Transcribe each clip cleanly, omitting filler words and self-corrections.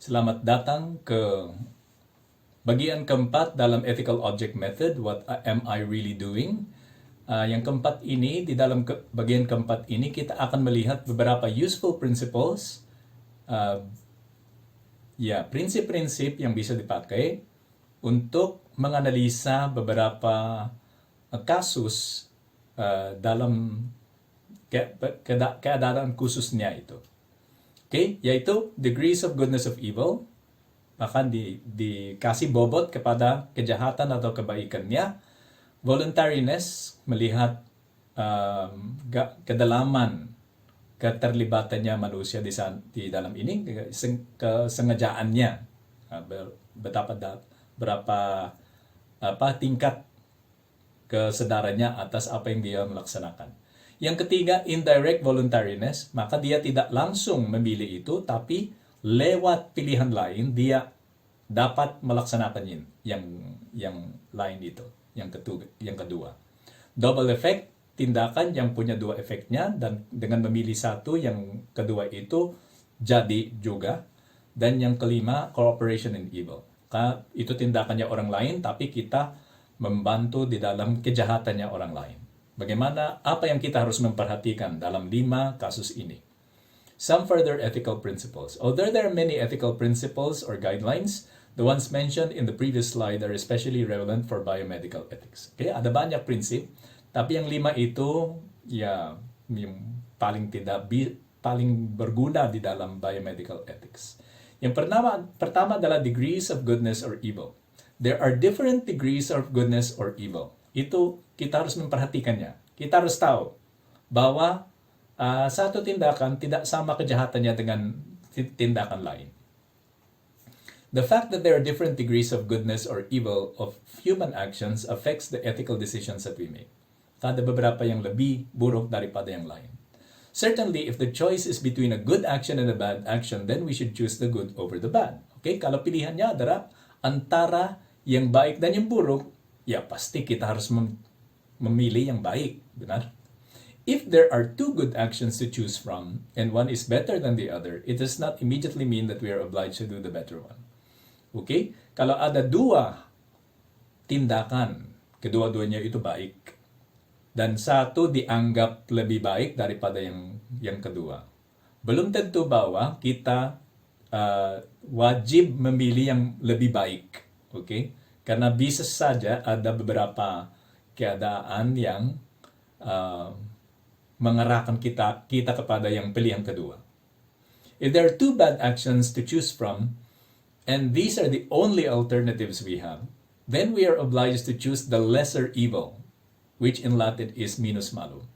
Selamat datang ke bagian keempat dalam Ethical Object Method, What Am I Really Doing? Yang keempat ini, di dalam bagian keempat ini, kita akan melihat beberapa useful principles, prinsip-prinsip yang bisa dipakai untuk menganalisa beberapa kasus dalam keadaan khususnya itu. Okay, yaitu degrees of goodness of evil, bahkan dikasih bobot kepada kejahatan atau kebaikannya. Voluntariness, melihat kedalaman keterlibatannya manusia di dalam ini, kesengajaannya, berapa tingkat kesadarannya atas apa yang dia melaksanakan. Yang ketiga, indirect voluntariness, maka dia tidak langsung memilih itu, tapi lewat pilihan lain dia dapat melaksanakan yang lain itu. Yang kedua, double effect, tindakan yang punya dua efeknya, dan dengan memilih satu, yang kedua itu jadi juga. Dan yang kelima, cooperation in evil. Itu tindakannya orang lain, tapi kita membantu di dalam kejahatannya orang lain. Bagaimana, apa yang kita harus memperhatikan dalam 5 kasus ini? Some further ethical principles. Although there are many ethical principles or guidelines, the ones mentioned in the previous slide are especially relevant for biomedical ethics. Okay, ada banyak prinsip, tapi yang 5 itu, yung paling berguna di dalam biomedical ethics. Yang pertama adalah degrees of goodness or evil. There are different degrees of goodness or evil. Itu kita harus memperhatikannya. Kita harus tahu bahwa satu tindakan tidak sama kejahatannya dengan tindakan lain. The fact that there are different degrees of goodness or evil of human actions affects the ethical decisions that we make. Ada beberapa yang lebih buruk daripada yang lain. Certainly, if the choice is between a good action and a bad action, then we should choose the good over the bad. Okay? Kalau pilihannya adalah antara yang baik dan yang buruk, ya pasti kita harus memilih yang baik, benar? If there are two good actions to choose from, and one is better than the other, it does not immediately mean that we are obliged to do the better one. Okay? Kalau ada dua tindakan, kedua-duanya itu baik, dan satu dianggap lebih baik daripada yang kedua, belum tentu bahwa kita wajib memilih yang lebih baik. Okay? Karena bisa saja ada beberapa keadaan yang mengarahkan kita kepada yang pilihan kedua. If there are two bad actions to choose from, and these are the only alternatives we have, then we are obliged to choose the lesser evil, which in Latin is minus malum.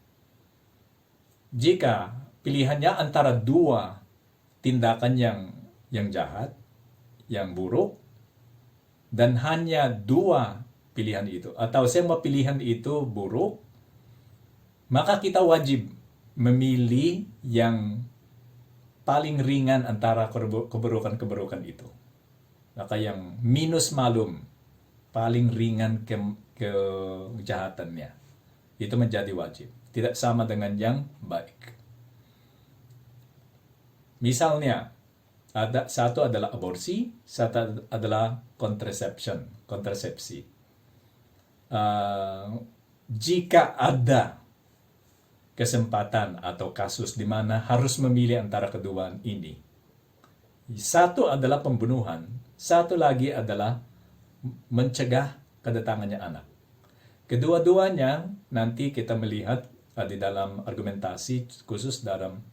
Jika pilihannya antara dua tindakan yang jahat, yang buruk, dan hanya dua pilihan itu, atau semua pilihan itu buruk, maka kita wajib memilih yang paling ringan antara keburukan-keburukan itu. Maka yang minus malum, paling ringan kejahatannya, itu menjadi wajib. Tidak sama dengan yang baik. Misalnya, satu adalah aborsi, satu adalah kontrasepsi. Jika ada kesempatan atau kasus di mana harus memilih antara kedua ini, satu adalah pembunuhan, satu lagi adalah mencegah kedatangannya anak. Kedua-duanya nanti kita melihat di dalam argumentasi khusus dalam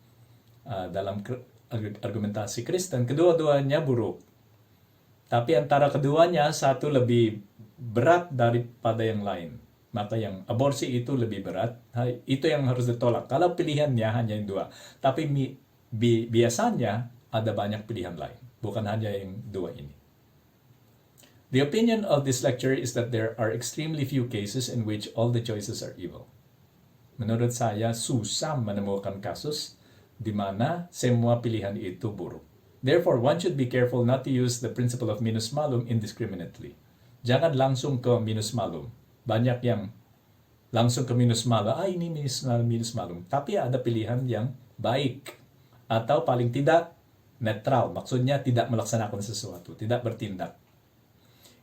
argumentasi Kristen, kedua-duanya buruk. Tapi antara keduanya, satu lebih berat daripada yang lain. Maka yang aborsi itu lebih berat, itu yang harus ditolak. Kalau pilihannya hanya yang dua. Tapi biasanya ada banyak pilihan lain, bukan hanya yang dua ini. The opinion of this lecture is that there are extremely few cases in which all the choices are evil. Menurut saya, susah menemukan kasus di mana semua pilihan itu buruk. Therefore, one should be careful not to use the principle of minus malum indiscriminately. Jangan langsung ke minus malum. Banyak yang langsung ke minus malum, ini minus malum. Tapi ada pilihan yang baik. Atau paling tidak Neutral. Maksudnya tidak melaksanakan sesuatu, tidak bertindak.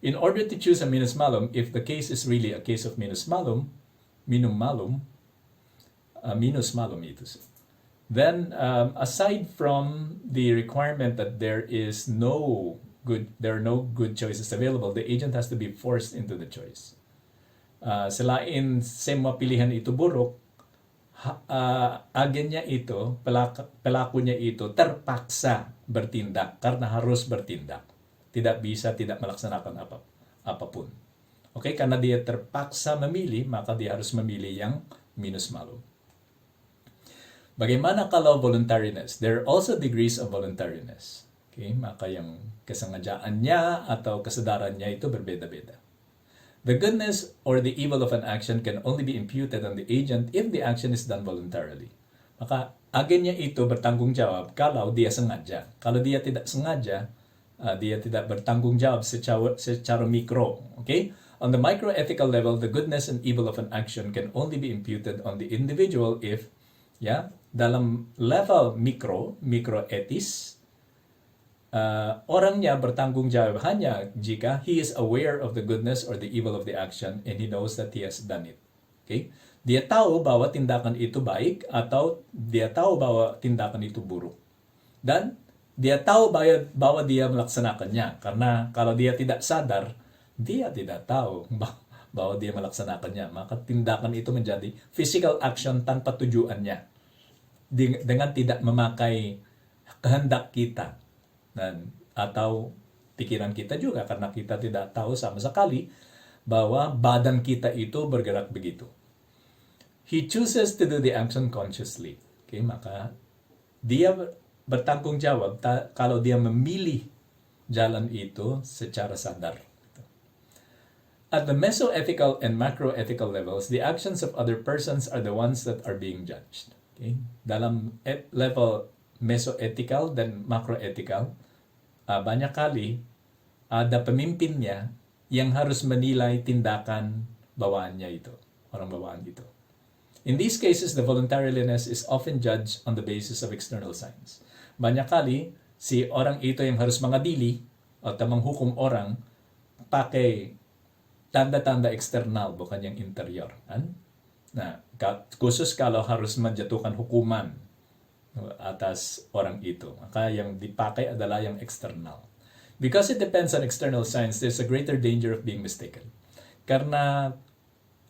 In order to choose a minus malum, if the case is really a case of minus malum itu. Then, aside from the requirement that there are no good choices available, the agent has to be forced into the choice. Selain semua pilihan itu buruk, agen niya ito, pelaku niya ito, terpaksa bertindak karena harus bertindak. Tidak bisa tidak melaksanakan apapun. Okay, karena dia terpaksa memilih, maka dia harus memilih yang minus malum. Bagaimana kalau voluntariness? There are also degrees of voluntariness. Okay, maka yung kesengajaan niya atau kesadaran niya itu berbeda-beda. The goodness or the evil of an action can only be imputed on the agent if the action is done voluntarily. Maka agen niya ito bertanggung jawab kalau dia sengaja. Kalau dia tidak sengaja, dia tidak bertanggung jawab secara mikro. Okay? On the microethical level, the goodness and evil of an action can only be imputed on the individual if, dalam level microetis, orang niya bertanggung jawab hanya jika he is aware of the goodness or the evil of the action and he knows that he has done it. Okay? Dia tahu bahwa tindakan itu baik atau dia tahu bahwa tindakan itu buruk. Dan dia tahu bahwa dia melaksanakannya. Karena kalau dia tidak sadar, dia tidak tahu bahwa dia melaksanakannya. Maka tindakan itu menjadi physical action tanpa tujuannya. Dengan tidak memakai kehendak kita. Atau pikiran kita juga karena kita tidak tahu sama sekali bahwa badan kita itu bergerak begitu. He chooses to do the action consciously. Okay, maka dia bertanggung jawab kalau dia memilih jalan itu secara sadar. At the mesoethical and macroethical levels, the actions of other persons are the ones that are being judged. Okay? Dalam level mesoethical dan macroethical, banyak kali ada pemimpinnya yang harus menilai tindakan bawaannya itu, orang bawaan itu. In these cases, the voluntariness is often judged on the basis of external signs. Banyak kali, si orang itu yang harus mengadili atau menghukum orang pakai tanda-tanda eksternal, bukan yang interior. Kan? Nah, khusus kalau harus menjatuhkan hukuman atas orang itu. Maka yang dipakai adalah yang eksternal. Because it depends on external signs, there's a greater danger of being mistaken. Karena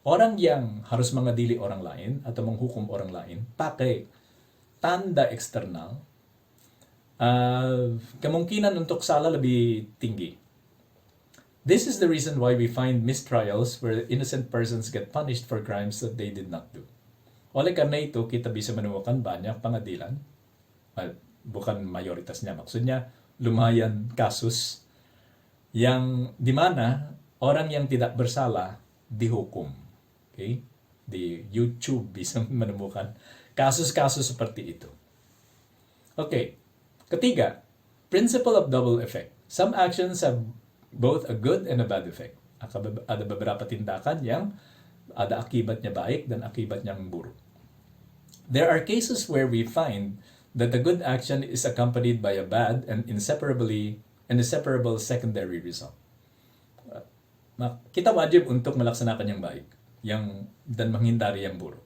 orang yang harus mengadili orang lain atau menghukum orang lain pakai tanda eksternal, kemungkinan untuk salah lebih tinggi. This is the reason why we find mistrials where innocent persons get punished for crimes that they did not do. Oleh karena itu, kita bisa menemukan banyak pengadilan, bukan mayoritasnya, maksudnya lumayan kasus yang dimana orang yang tidak bersalah dihukum. Okay? Di YouTube bisa menemukan kasus-kasus seperti itu. Okay. Ketiga, principle of double effect. Some actions have both a good and a bad effect. Ada beberapa tindakan yang ada akibatnya baik dan akibatnya buruk. There are cases where we find that the good action is accompanied by a bad and inseparable secondary result. Kita wajib untuk melaksanakan yang baik dan menghindari yang buruk.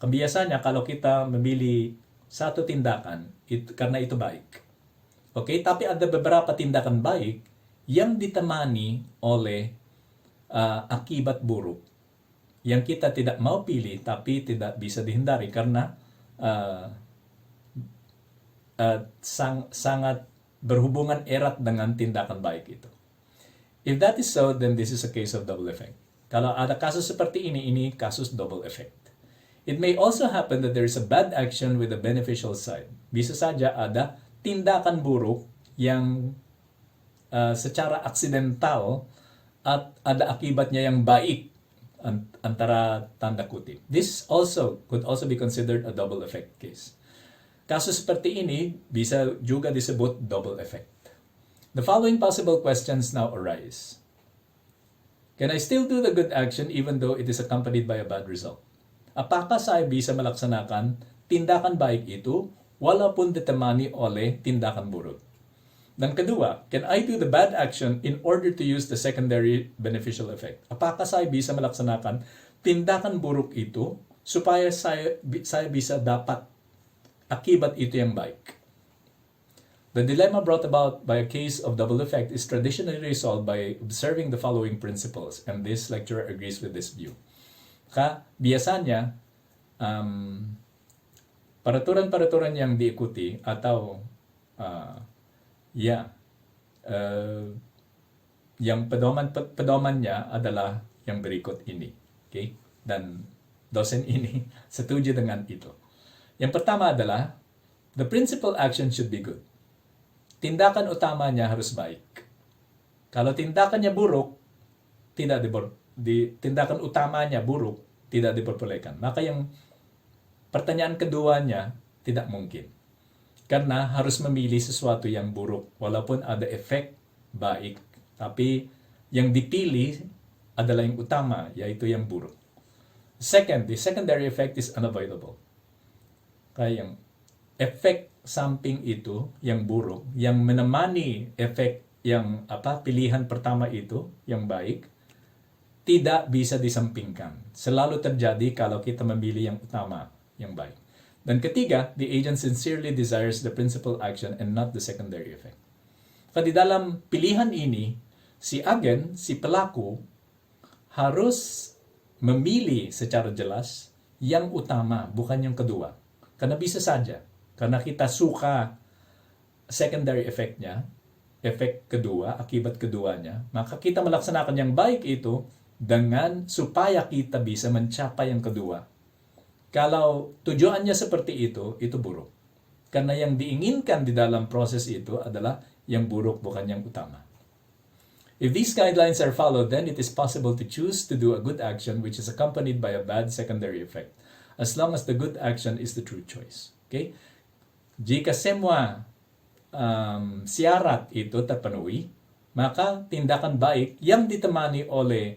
Kebiasaannya kalau kita memilih satu tindakan karena itu baik. Okay, tapi ada beberapa tindakan baik yang ditemani oleh akibat buruk yang kita tidak mau pilih tapi tidak bisa dihindari karena sangat berhubungan erat dengan tindakan baik itu. If that is so, then this is a case of double effect. Kalau ada kasus seperti ini kasus double effect. It may also happen that there is a bad action with a beneficial side. Bisa saja ada tindakan buruk yang secara aksidental at ada akibatnya yang baik antara tanda kutip. This could also be considered a double effect case. Kasus seperti ini bisa juga disebut double effect. The following possible questions now arise. Can I still do the good action even though it is accompanied by a bad result? Apakah saya bisa melaksanakan tindakan baik itu walaupun ditemani oleh tindakan buruk. Dan kedua, can I do the bad action in order to use the secondary beneficial effect? Apakah saya bisa melaksanakan tindakan buruk itu supaya saya bisa dapat akibat itu yang baik? The dilemma brought about by a case of double effect is traditionally resolved by observing the following principles, and this lecturer agrees with this view. Biasanya, peraturan-peraturan yang diikuti atau yang pedomannya adalah yang berikut ini. Okay? Dan dosen ini setuju dengan itu. Yang pertama adalah, the principal action should be good. Tindakan utamanya harus baik. Kalau tindakannya buruk, tindakan utamanya buruk, tidak diperbolehkan. Maka yang pertanyaan keduanya tidak mungkin. Karena harus memilih sesuatu yang buruk, walaupun ada efek baik, tapi yang dipilih adalah yang utama, yaitu yang buruk. Second, the secondary effect is unavoidable. Kaya yang efek samping itu, yang buruk, yang menemani efek yang pilihan pertama itu, yang baik, tidak bisa disampingkan. Selalu terjadi kalau kita memilih yang utama, yang baik. Dan ketiga, the agent sincerely desires the principal action and not the secondary effect. Di dalam pilihan ini, si agen, si pelaku, harus memilih secara jelas yang utama, bukan yang kedua. Karena bisa saja, karena kita suka secondary effect-nya, efek kedua, akibat keduanya, maka kita melaksanakan yang baik itu dengan supaya kita bisa mencapai yang kedua. Kalau tujuannya seperti itu buruk. Karena yang diinginkan di dalam proses itu adalah yang buruk, bukan yang utama. If these guidelines are followed, then it is possible to choose to do a good action which is accompanied by a bad secondary effect, as long as the good action is the true choice. Okay? Jika semua syarat itu terpenuhi, maka tindakan baik yang ditemani oleh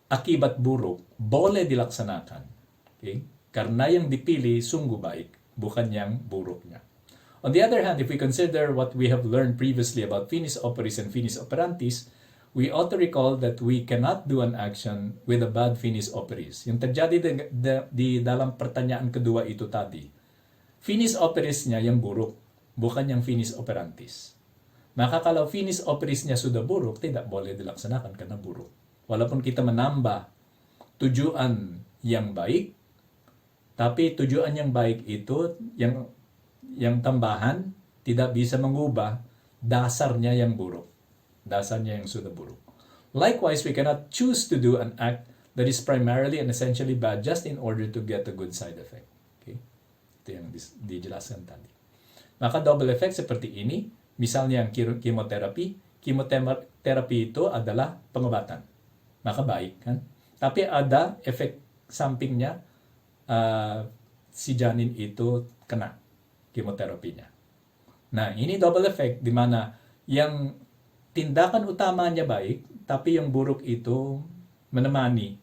akibat buruk boleh dilaksanakan. Okay? Karena yang dipilih sungguh baik, bukan yang buruknya. On the other hand, if we consider what we have learned previously about finis operis and finis operantis, we ought to recall that we cannot do an action with a bad finis operis. Yung terjadi di dalam pertanyaan kedua itu tadi, finis operisnya yang buruk, bukan yang finis operantis. Maka kalau finis operisnya sudah buruk, tidak boleh dilaksanakan karena buruk. Walaupun kita menambah tujuan yang baik, tapi tujuan yang baik itu, yang tambahan, tidak bisa mengubah dasarnya yang buruk. Dasarnya yang sudah buruk. Likewise, we cannot choose to do an act that is primarily and essentially bad just in order to get a good side effect. Okay? Ito yung dijelaskan tadi. Maka double effect seperti ini, misalnya yang chemotherapy. Chemotherapy itu adalah pengobatan. Maka baik, kan? Tapi ada efek sampingnya, si janin itu kena chemoterapinya. Nah, ini double effect di mana yang tindakan utamanya baik, tapi yang buruk itu menemani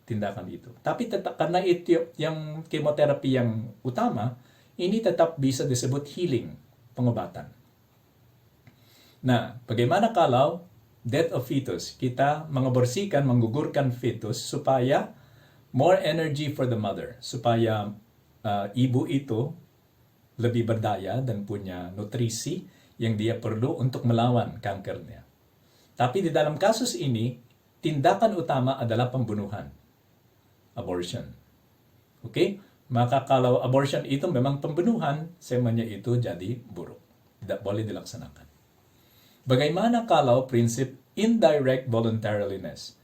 tindakan itu. Tapi tetap, karena itu yang chemoterapi yang utama, ini tetap bisa disebut healing, pengobatan. Nah, bagaimana kalau death of fetus? Kita menggugurkan fetus supaya more energy for the mother, supaya ibu itu lebih berdaya dan punya nutrisi yang dia perlu untuk melawan kankernya. Tapi di dalam kasus ini, tindakan utama adalah pembunuhan. Abortion. Okay? Maka kalau abortion itu memang pembunuhan, semanya itu jadi buruk. Tidak boleh dilaksanakan. Bagaimana kalau prinsip indirect voluntariness?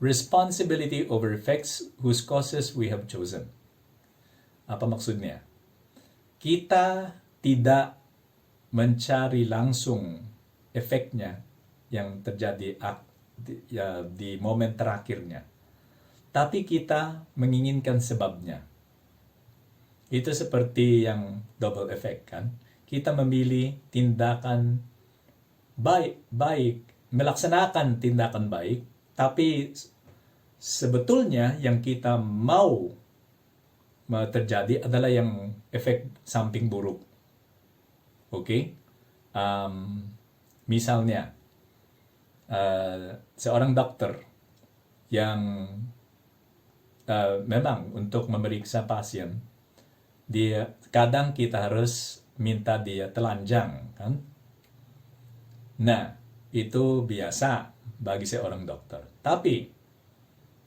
Responsibility over effects whose causes we have chosen. Apa maksudnya? Kita tidak mencari langsung efeknya yang terjadi di momen terakhirnya. Tapi kita menginginkan sebabnya. Itu seperti yang double effect, kan? Kita memilih tindakan baik, melaksanakan tindakan baik, tapi sebetulnya yang kita mau terjadi adalah yang efek samping buruk. Okay? Misalnya, seorang dokter yang memang untuk memeriksa pasien, dia kadang kita harus minta dia telanjang, kan? Nah, itu biasa bagi seorang dokter. Tapi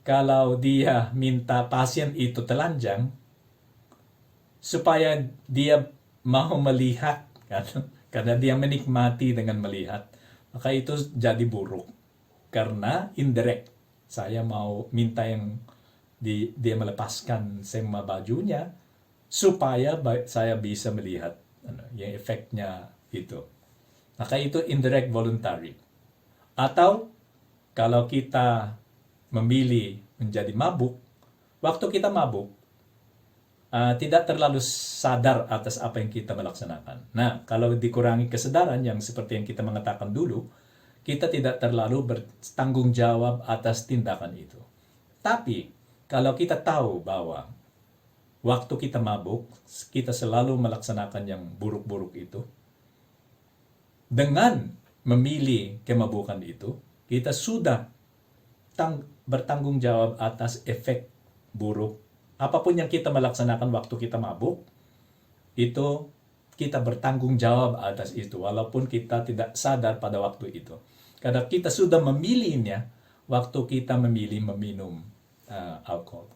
kalau dia minta pasien itu telanjang supaya dia mau melihat, kan? Karena dia menikmati dengan melihat, maka itu jadi buruk. Karena indirect, saya mau minta yang dia melepaskan semua bajunya supaya saya bisa melihat yang efeknya itu. Maka itu indirect voluntary. Atau kalau kita memilih menjadi mabuk, waktu kita mabuk, tidak terlalu sadar atas apa yang kita melaksanakan. Nah, kalau dikurangi kesadaran yang seperti yang kita mengatakan dulu, kita tidak terlalu bertanggung jawab atas tindakan itu. Tapi, kalau kita tahu bahwa waktu kita mabuk, kita selalu melaksanakan yang buruk-buruk itu, dengan memilih kemabukan itu, kita sudah bertanggung jawab atas efek buruk. Apapun yang kita melaksanakan waktu kita mabuk, itu kita bertanggung jawab atas itu, walaupun kita tidak sadar pada waktu itu. Karena kita sudah memilihnya waktu kita memilih meminum alcohol.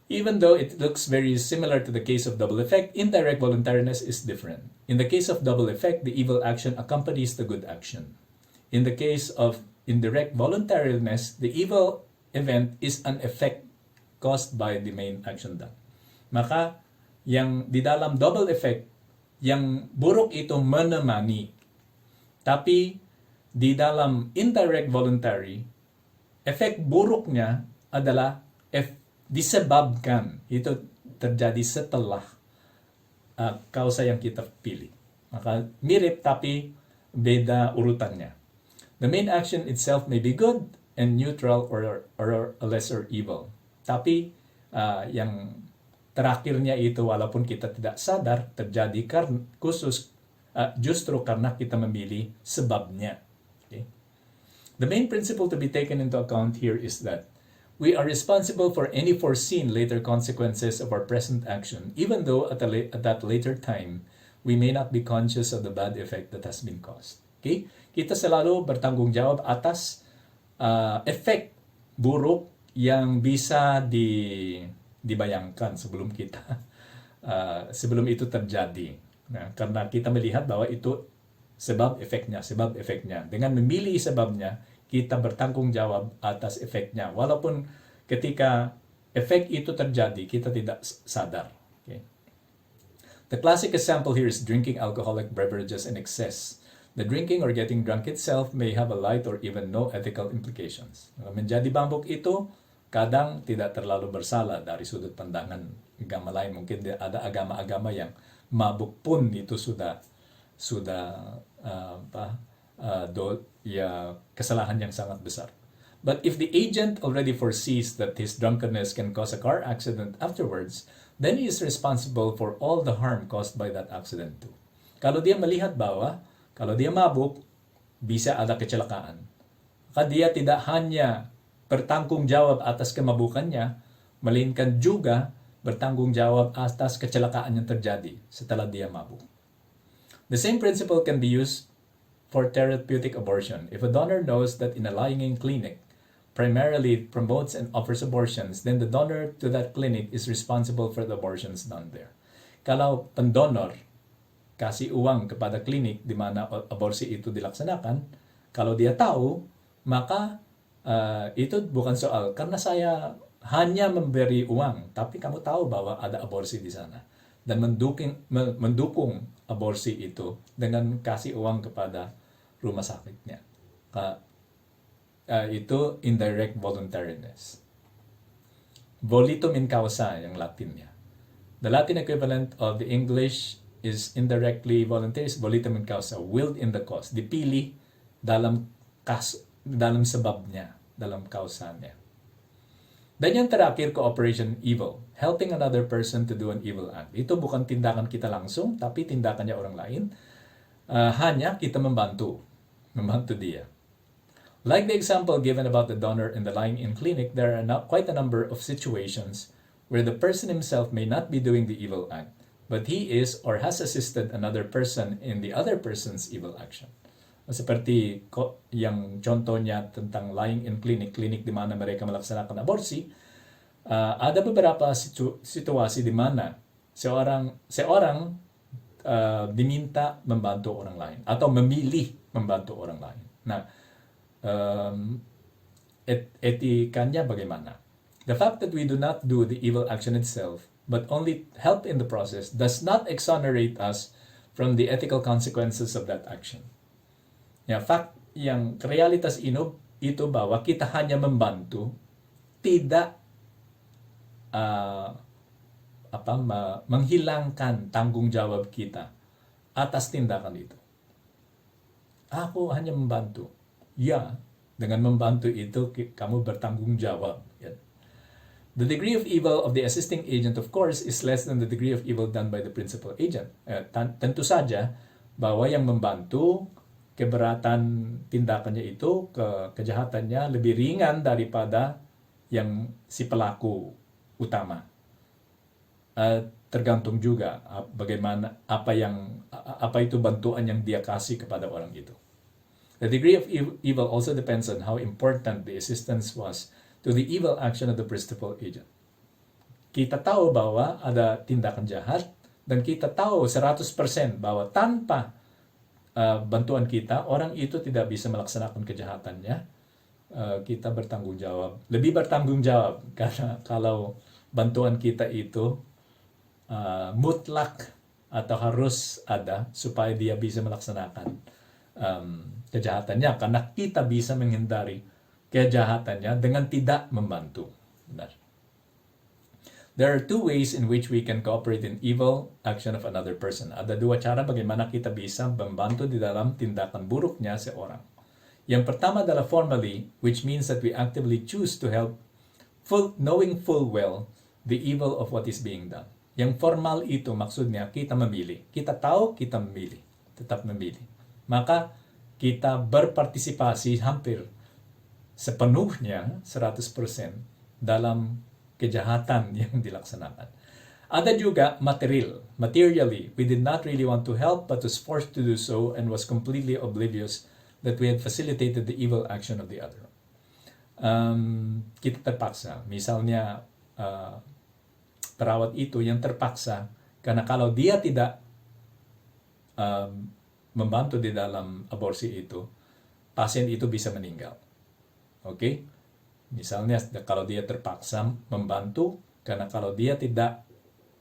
Even though it looks very similar to the case of double effect, indirect voluntariness is different. In the case of double effect, the evil action accompanies the good action. In the case of indirect voluntariness, the evil event is an effect caused by the main action done. Maka, yang di dalam double effect, yang buruk itu menemani. Tapi, di dalam indirect voluntary, efek buruknya adalah disebabkan. Itu terjadi setelah kausa yang kita pilih. Maka mirip tapi beda urutannya. The main action itself may be good and neutral or a lesser evil. Tapi yang terakhirnya itu walaupun kita tidak sadar terjadi justru karena kita memilih sebabnya. Okay? The main principle to be taken into account here is that we are responsible for any foreseen later consequences of our present action, even though at that later time, we may not be conscious of the bad effect that has been caused. Okay? Kita selalu bertanggung jawab atas efek buruk yang bisa dibayangkan sebelum sebelum itu terjadi. Nah, karena kita melihat bahwa itu sebab efeknya. Dengan memilih sebabnya, kita bertanggung jawab atas efeknya. Walaupun ketika efek itu terjadi, kita tidak sadar. Okay? The classic example here is drinking alcoholic beverages in excess. The drinking or getting drunk itself may have a light or even no ethical implications. Menjadi mabuk itu kadang tidak terlalu bersalah dari sudut pandangan agama lain. Mungkin ada agama-agama yang mabuk pun itu sudah kesalahan yang sangat besar. But if the agent already foresees that his drunkenness can cause a car accident afterwards, then he is responsible for all the harm caused by that accident too. Kalau dia melihat bahwa kalau dia mabuk, bisa ada kecelakaan. Maka dia tidak hanya bertanggung jawab atas kemabukannya, melainkan juga bertanggung jawab atas kecelakaan yang terjadi setelah dia mabuk. The same principle can be used for therapeutic abortion. If a donor knows that in a lying-in clinic primarily promotes and offers abortions, then the donor to that clinic is responsible for the abortions done there. Kalau pendonor kasih uang kepada klinik di mana aborsi itu dilaksanakan, kalau dia tahu, maka itu bukan soal karena saya hanya memberi uang, tapi kamu tahu bahwa ada aborsi di sana dan mendukung aborsi itu dengan kasih uang kepada rumah sakitnya. Itu indirect voluntariness. Volitum in causa yung Latinnya. The Latin equivalent of the English is indirectly voluntary, volitum in causa, willed in the cause. Dipilih dalam sebabnya, dalam kausanya. Dan yung terakhir, cooperation evil. helping another person to do an evil act. Itu bukan tindakan kita langsung, tapi tindakannya orang lain. Hanya kita membantu dia. Like the example given about the donor in the lying-in clinic, there are quite a number of situations where the person himself may not be doing the evil act, but he is or has assisted another person in the other person's evil action. Seperti yang contohnya tentang lying-in clinic di mana mereka melaksanakan aborsi, ada beberapa situasi di mana seorang diminta membantu orang lain atau memilih membantu orang lain. Nah, etikanya bagaimana? The fact that we do not do the evil action itself, but only help in the process, does not exonerate us from the ethical consequences of that action. Yang realitas itu bahwa kita hanya membantu, tidak menghilangkan tanggung jawab kita atas tindakan itu. Aku hanya membantu. Ya, dengan membantu itu kamu bertanggung jawab. Ya. The degree of evil of the assisting agent, of course, is less than the degree of evil done by the principal agent. Tentu saja bahwa yang membantu, keberatan tindakannya itu, kejahatannya lebih ringan daripada yang si pelaku utama. Tergantung juga bagaimana apa itu bantuan yang dia kasih kepada orang itu. The degree of evil also depends on how important the assistance was to the evil action of the principal agent. Kita tahu bahwa ada tindakan jahat dan kita tahu 100% bahwa tanpa bantuan kita, orang itu tidak bisa melaksanakan kejahatannya. Kita bertanggung jawab, lebih bertanggung jawab, karena kalau bantuan kita itu mutlak atau harus ada supaya dia bisa melaksanakan kejahatannya, karena kita bisa menghindari kejahatannya dengan tidak membantu. Benar. There are two ways in which we can cooperate in evil action of another person. Ada dua cara bagaimana kita bisa membantu di dalam tindakan buruknya seorang. Yang pertama adalah formally, which means that we actively choose to help, knowing full well the evil of what is being done. Yang formal itu maksudnya kita memilih. Kita tahu kita memilih, tetap memilih. Maka kita berpartisipasi hampir sepenuhnya 100% dalam kejahatan yang dilaksanakan. Ada juga materially, we did not really want to help but was forced to do so and was completely oblivious that we had facilitated the evil action of the other. Kita terpaksa, misalnya perawat itu yang terpaksa karena kalau dia tidak membantu di dalam aborsi itu, pasien itu bisa meninggal. Oke? Misalnya kalau dia terpaksa membantu, karena kalau dia tidak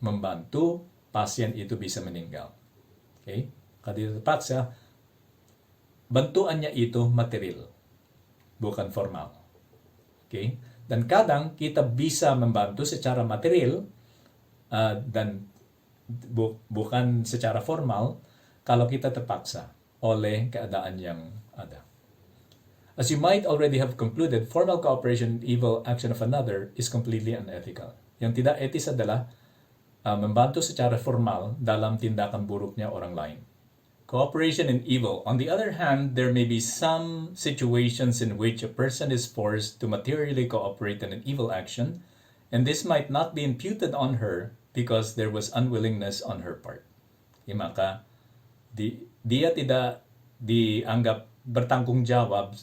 membantu, pasien itu bisa meninggal. Oke? Kalau dia terpaksa, bantuannya itu material, bukan formal. Oke? Dan kadang kita bisa membantu secara material dan bukan secara formal kalau kita terpaksa oleh keadaan yang ada. As you might already have concluded, formal cooperation in evil action of another is completely unethical. Yang tidak etis adalah membantu secara formal dalam tindakan buruknya orang lain. Cooperation in evil. On the other hand, there may be some situations in which a person is forced to materially cooperate in an evil action, and this might not be imputed on her because there was unwillingness on her part. Maka dia tidak dianggap bertanggung jawab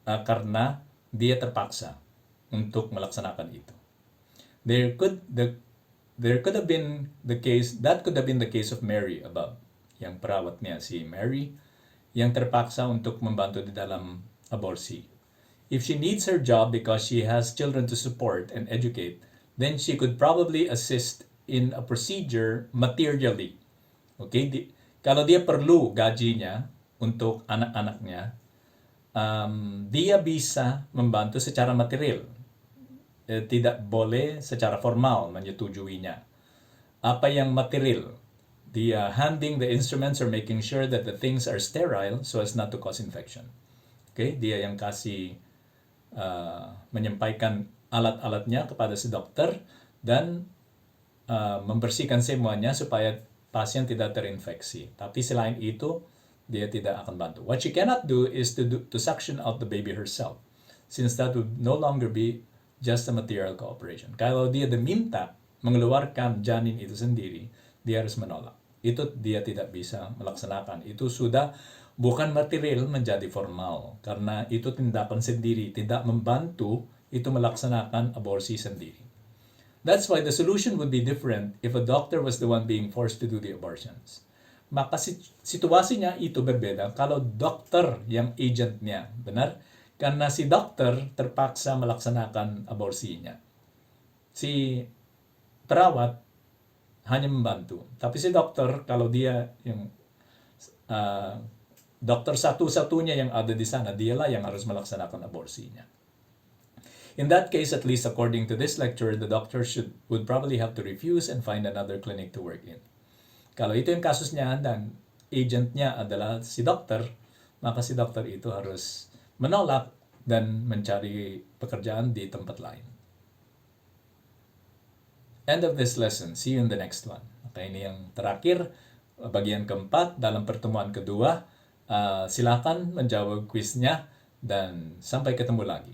karena dia terpaksa untuk melaksanakan itu. That could have been the case of Mary above. Yang perawatnya si Mary yang terpaksa untuk membantu di dalam aborsi. If she needs her job because she has children to support and educate, then she could probably assist in a procedure materially. Okay? Kalau dia perlu gajinya untuk anak-anaknya, dia bisa membantu secara material. Tidak boleh secara formal menyetujuinya. Apa yang material? Dia handing the instruments or making sure that the things are sterile so as not to cause infection. Okay? Dia yang kasih menyampaikan alat-alatnya kepada si dokter dan membersihkan semuanya supaya pasien tidak terinfeksi. Tapi selain itu, dia tidak akan bantu. What she cannot do is to suction out the baby herself, since that would no longer be just a material cooperation. Kalau dia diminta mengeluarkan janin itu sendiri, dia harus menolak. Itu dia tidak bisa melaksanakan. Itu sudah bukan material menjadi formal, karena itu tindakan sendiri, tidak membantu itu melaksanakan aborsi sendiri. That's why the solution would be different if a doctor was the one being forced to do the abortions. Maka situasinya itu berbeda kalau dokter yang agent niya. Benar? Karena si dokter terpaksa melaksanakan aborsinya. Si perawat hanya membantu. Tapi si dokter, kalau dia yung dokter satu-satunya yang ada di sana, dialah yang harus melaksanakan aborsinya. In that case, at least according to this lecture, the doctor would probably have to refuse and find another clinic to work in. Kalau itu yung kasus niya dan agent niya adalah si dokter, maka si dokter itu harus menolak dan mencari pekerjaan di tempat lain. End of this lesson. See you in the next one. Okay, ini yang terakhir, bagian keempat dalam pertemuan kedua. Silakan menjawab quiznya dan sampai ketemu lagi.